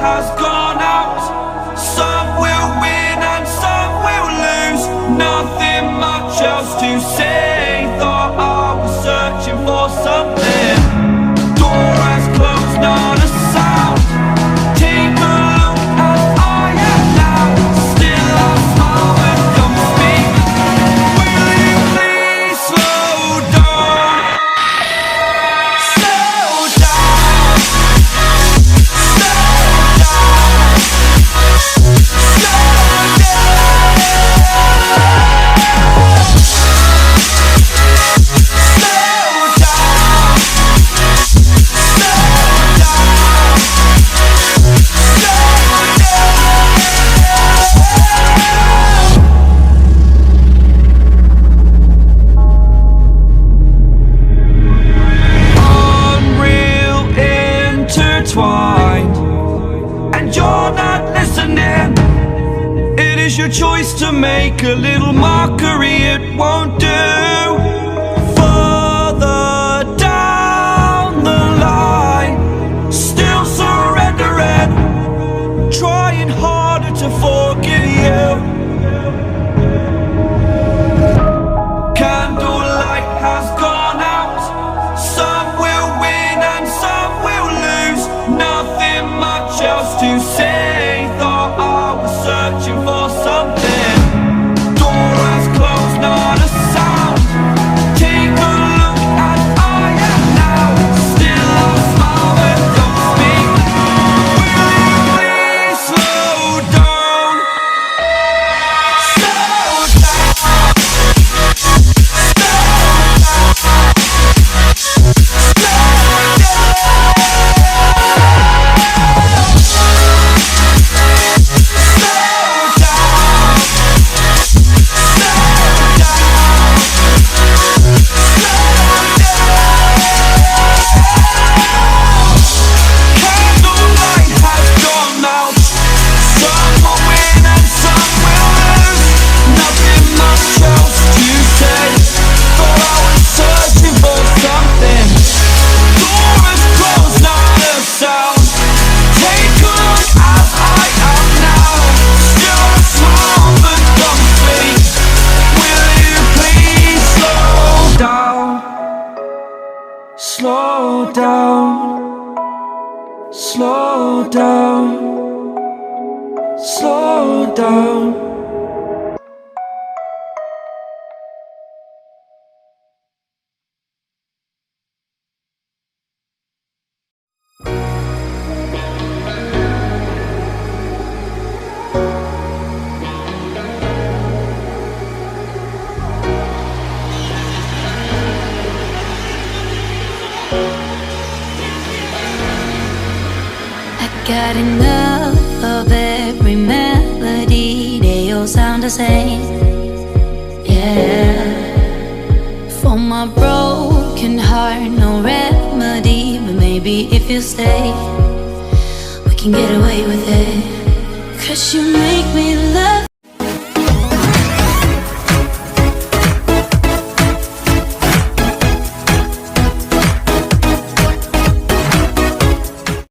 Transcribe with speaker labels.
Speaker 1: has gone out. Some will win and some will lose. Nothing much else to say. Thought I was searching for something. Door has closed, not a sound. Take a look as I am now. Still I smile and come speak. Will you please slow down? Slow down. Slow down. Slow and you're not listening. It is your choice to make a little mockery. It won't do. Further down the line, still surrendering, trying harder to forgive you. Candlelight has gone out. Some will win and some will lose. Nothing much else to say. Thought I was searching for something. Door has closed, not a sound. Take a look as I am now. Still I smile and don't speak. Will you please slow down? Slow down. Slow down, slow down, slow down.
Speaker 2: Got enough of every melody, they all sound the same. Yeah. For my broken heart, no remedy, but maybe if you stay, we can get away with it. 'Cause you make me love